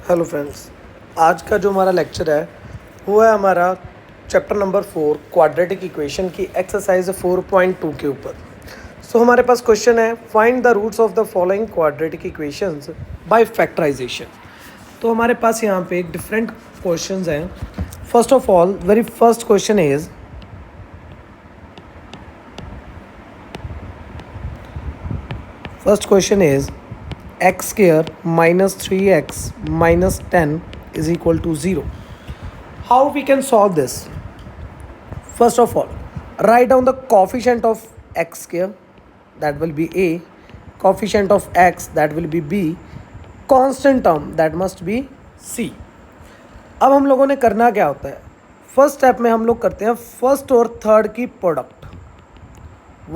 Hello friends, आज का जो हमारा लेक्चर है वो है हमारा चैप्टर नंबर 4 क्वाड्रेटिक इक्वेशन की एक्सरसाइज 4.2 के ऊपर। हमारे पास क्वेश्चन है find the roots of the following quadratic equations by factorisation. तो हमारे पास यहाँ पे डिफरेंट क्वेश्चंस हैं। First of all very first question is x square minus 3x minus 10 is equal to 0. How we can solve this? First of all, write down the coefficient of x square, that will be a, coefficient of x, that will be b, constant term, that must be c. अब हम लोगों ने करना क्या होता है, first step में हम लोग करते हैं फर्स्ट और थर्ड की प्रोडक्ट,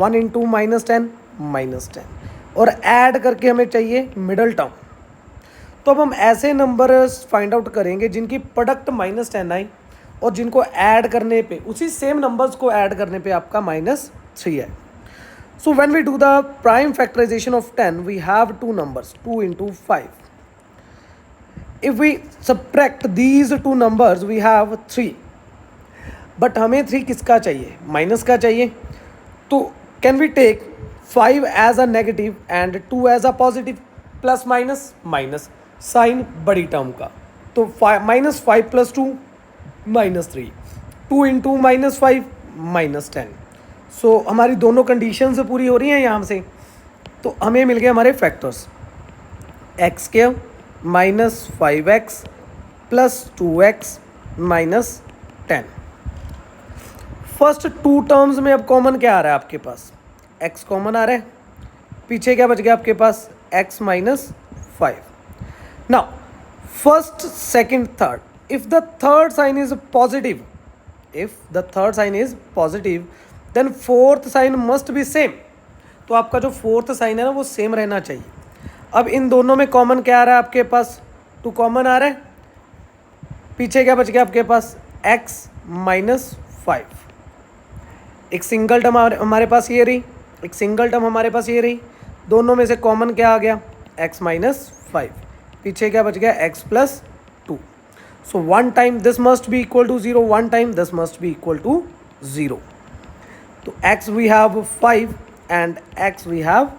1 इंटू -10 -10 और ऐड करके हमें चाहिए मिडल टर्म। तो अब हम ऐसे नंबर फाइंड आउट करेंगे जिनकी प्रोडक्ट -10 आई और जिनको ऐड करने पे उसी सेम नंबर्स को ऐड करने पे आपका -3 है। So when we do the prime factorisation of 10 we have two numbers 2 into 5। If we subtract these two numbers we have 3, but हमें 3 किसका चाहिए, माइनस का चाहिए। तो can we take 5 as a negative and 2 as a positive, plus minus minus sign बड़ी term का। तो -5 + 2 -3, 2 into -5 -10। सो हमारी दोनों कंडीशंस पूरी हो रही हैं यहाँ से। तो हमें मिल गए हमारे factors x² -5x + 2x -10। First 2 terms में अब कॉमन क्या आ रहा है आपके पास, x कॉमन आ रहा है, पीछे क्या बच गया आपके पास x -5। Now first second third, if the third sign is positive, then fourth sign must be same. तो आपका जो फोर्थ साइन है ना वो सेम रहना चाहिए। अब इन दोनों में कॉमन क्या आ रहा है आपके पास, 2 कॉमन आ रहा है, पीछे क्या बच गया आपके पास x -5। एक सिंगल टर्म हमारे पास ये रही, एक सिंगल टर्म हमारे पास ये रही, दोनों में से कॉमन क्या आ गया x -5, पीछे क्या बच गया x + 2। So 1 time this must be equal to 0, 1 time this must be equal to 0। तो x we have 5 and x we have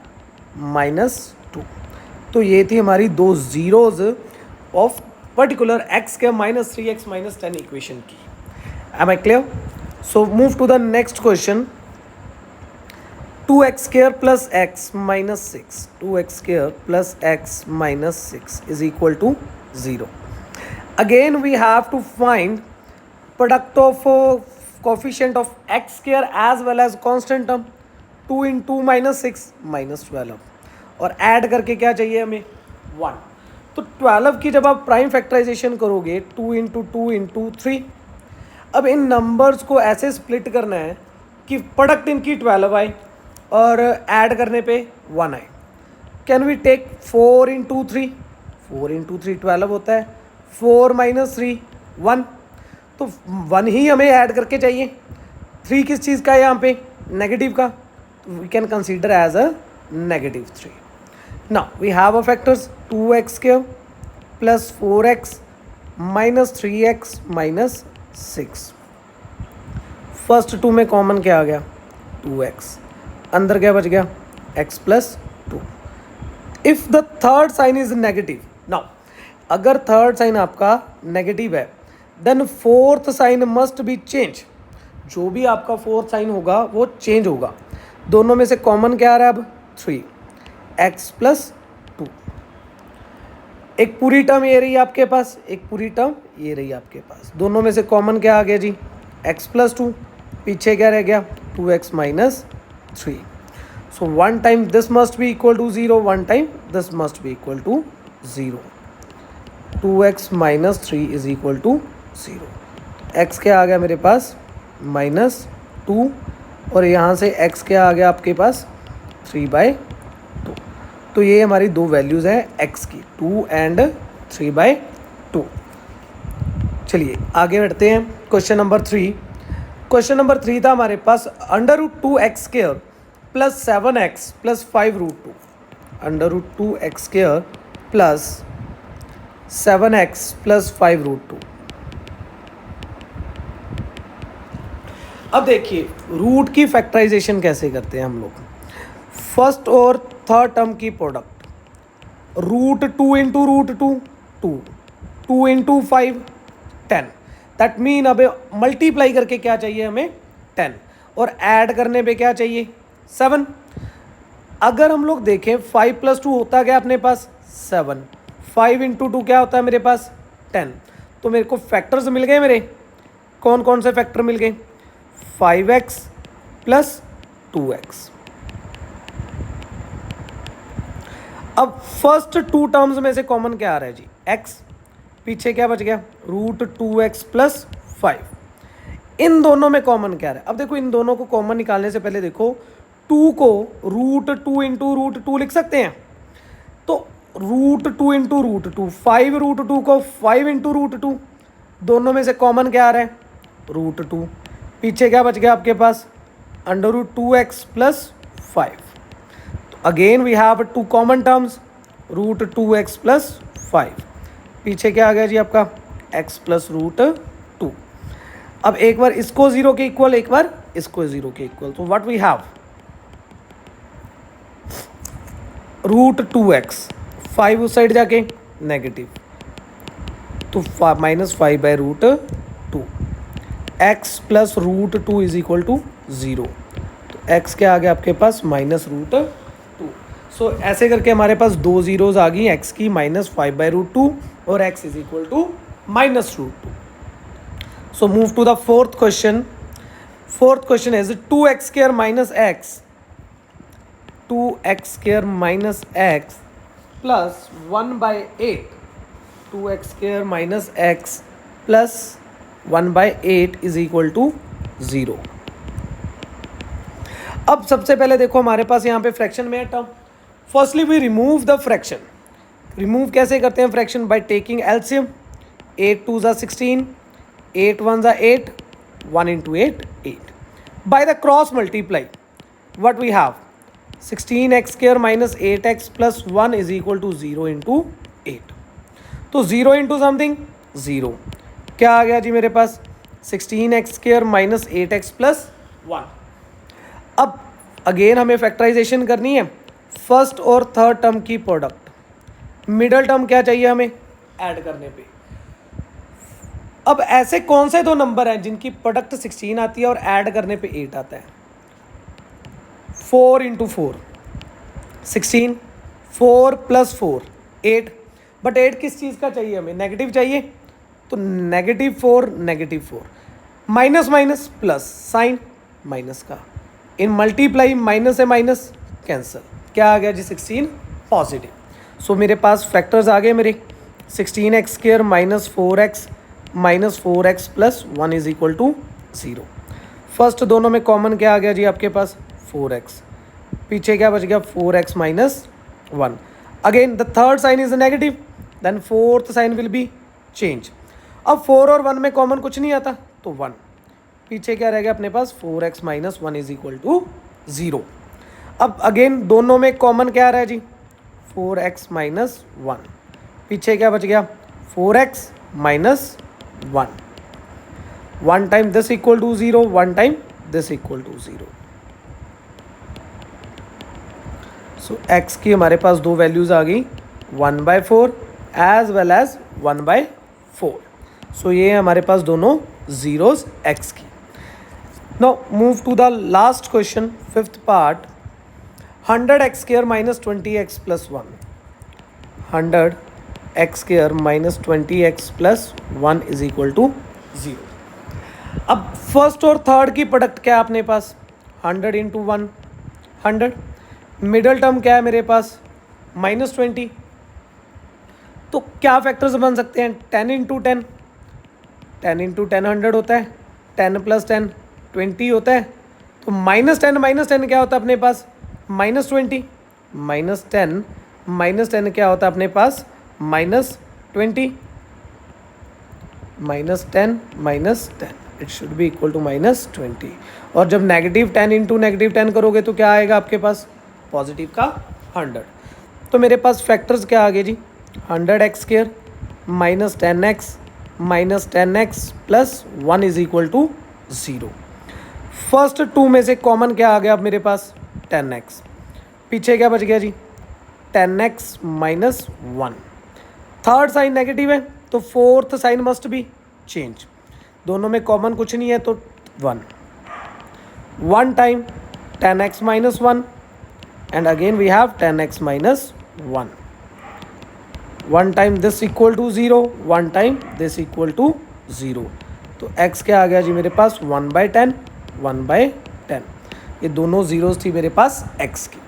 -2। तो ये थी हमारी 2 जीरोज ऑफ पर्टिकुलर x के -3x -10 इक्वेशन की। Am I clear? So move to the next question. 2x² + x -6, 2x² + x -6 is equal to 0. Again we have to find product of coefficient of x² as well as constant term, 2 into -6 -12 और add करके क्या चाहिए हमें 1। तो 12 की जब आप prime factorisation करोगे 2 इंटू 2 इंटू 3। अब इन नंबर्स को ऐसे स्प्लिट करना है कि प्रोडक्ट इनकी 12 आए और ऐड करने पे 1 आए। Can we take 4 into 3, 4 into 3 12 होता है, 4 - 3 1। तो 1 ही हमें ऐड करके चाहिए, 3 किस चीज़ का है यहाँ पे, नेगेटिव का। तो we can consider as a -3। Now we have a factors 2x² + 4x -3x -6। फर्स्ट 2 में कॉमन क्या आ गया 2x, अंदर क्या बच गया x + 2। If the third sign is negative, now अगर थर्ड साइन आपका नेगेटिव है then fourth sign must be change. जो भी आपका फोर्थ साइन होगा वो चेंज होगा। दोनों में से कॉमन क्या आ रहा है अब 3, x + 2। एक पूरी टर्म ये रही आपके पास, एक पूरी टर्म ये रही आपके पास, दोनों में से कॉमन क्या आ गया जी x + 2, पीछे क्या रह गया 2x -3। So 1 time this must be equal to 0, 1 time this must be equal to 0। 2x -3 is equal to 0। x क्या आ गया मेरे पास -2 और यहाँ से x क्या आ गया आपके पास 3/2। तो ये हमारी 2 वैल्यूज़ हैं x की, 2 एंड 3/2। चलिए आगे बढ़ते हैं। Question number 3। क्वेश्चन नंबर 3 था हमारे पास √2x² + 7x + 5√2, √2x² + 7x plus 5√2। अब देखिए रूट की फैक्टराइजेशन कैसे करते हैं हम लोग। फर्स्ट और थर्ड टर्म की product, root 2 into root 2 2, 2 into 5 10। That mean अब मल्टीप्लाई करके क्या चाहिए हमें 10, और ऐड करने पे क्या चाहिए 7। अगर हम लोग देखें 5 प्लस 2 होता क्या अपने पास 7, 5 इंटू 2 क्या होता है मेरे पास 10। तो मेरे को फैक्टर्स मिल गए मेरे, कौन कौन से फैक्टर मिल गए 5x प्लस 2x। अब फर्स्ट टू टर्म्स में से कॉमन क्या आ रहा है जी x, पीछे क्या बच गया रूट 2x प्लस 5। इन दोनों में कॉमन क्या रहा है। अब देखो इन दोनों को कॉमन निकालने से पहले देखो 2 को रूट 2 इंटू रूट 2 लिख सकते हैं। तो रूट 2 इंटू रूट 2, 5 रूट 2 को 5 इंटू रूट 2, दोनों में से कॉमन क्या आ रहा है रूट 2। पीछे क्या बच गया आपके पास अंडर रूट 2x प्लस 5। तो again we have two common terms, root 2x plus 5। पीछे क्या आ गया जी आपका x प्लस रूट 2। अब एक बार इसको 0 के इक्वल, एक बार इसको 0 के इक्वल। तो what we have root 2x, 5 उस साइड जाके नेगेटिव, तो -5 by root 2, x plus root 2 is equal to 0। तो x क्या आ गया आपके पास माइनस रूट 2। सो ऐसे करके हमारे पास दो जीरोज आ गई x की -5 बाय रूट 2 और x is equal to minus root 2। So move to the fourth question. Fourth question is 2x square minus x, 2x square minus x plus 1/8, 2x square minus x plus 1/8 is equal to 0। अब सबसे पहले देखो हमारे पास यहाँ पे fraction में है term. Firstly we remove the fraction. Remove कैसे करते हैं फ्रैक्शन, बाय टेकिंग एलसीएम। 8 2 ज़ा 16, 8 1 ज़ा 8, 1 into 8 8। By the cross multiply what we have 16x square minus 8x plus 1 is equal to 0 into 8। तो 0 इंटू समथिंग 0, क्या आ गया जी मेरे पास 16x square minus 8x plus 1। अब अगेन हमें फैक्टराइजेशन करनी है फर्स्ट और थर्ड टर्म की प्रोडक्ट। मिडल टर्म क्या चाहिए हमें ऐड करने पे। अब ऐसे कौन से दो नंबर हैं जिनकी प्रोडक्ट 16 आती है और ऐड करने पे 8 आता है। 4 इंटू 4 16, 4 प्लस 4 8। बट 8 किस चीज़ का चाहिए हमें, नेगेटिव चाहिए। तो -4 -4, minus minus plus, sign minus का, इन मल्टीप्लाई माइनस है माइनस कैंसिल, क्या आ गया जी 16 पॉजिटिव। सो मेरे पास फैक्टर्स आ गए मेरे 16x square minus 4x plus 1 is equal to 0। First दोनों में कॉमन क्या आ गया जी आपके पास 4x, पीछे क्या बच गया 4x minus 1। Again the third sign is negative, then fourth sign will be change. अब 4 और 1 में कॉमन कुछ नहीं आता तो 1, पीछे क्या रह गया अपने पास 4x minus 1 is equal to 0। अब अगेन दोनों में कॉमन क्या आ रहा है जी 4x माइनस 1, पीछे क्या बच गया 4x minus 1। 1 time this equal to 0, 1 time this equal to 0। So x की हमारे पास दो वैल्यूज आ गई 1/4 एज वेल एज 1/4। सो ये हमारे पास दोनों जीरोज x की। Now move to the last question, fifth part. 100x square minus 20x plus 1, 100x square minus 20x plus 1 is equal to 0। अब फर्स्ट और थर्ड की प्रोडक्ट क्या है अपने पास 100 इंटू 1 100। मिडल टर्म क्या है मेरे पास -20। तो क्या फैक्टर्स बन सकते हैं 10 इंटू 10, 10 इंटू 10 100 होता है, 10 प्लस 10 20 होता है। तो -10 क्या होता है अपने पास -20, -10 क्या होता है अपने पास -20, -10 it should be equal to -20। और जब -10 इंटू -10 करोगे तो क्या आएगा आपके पास पॉजिटिव का 100। तो मेरे पास फैक्टर्स क्या आ गए जी 100x square minus 10x plus 1 is equal to 0। First two में से कॉमन क्या आ गया अब मेरे पास 10x, पीछे क्या बच गया जी 10x minus 1। Third sign negative है तो fourth sign must be change, दोनों में कॉमन कुछ नहीं है तो 1 time 10x minus 1 and again we have 10x minus 1 time this equal to 0, 1 time this equal to 0, तो x क्या आ गया जी मेरे पास 1/10, 1/10। ये दोनों जीरोस थी मेरे पास x की।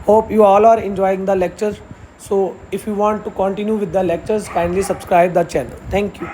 Hope you all are enjoying the lecture. So if you want to continue with the lectures, kindly subscribe the channel. Thank you.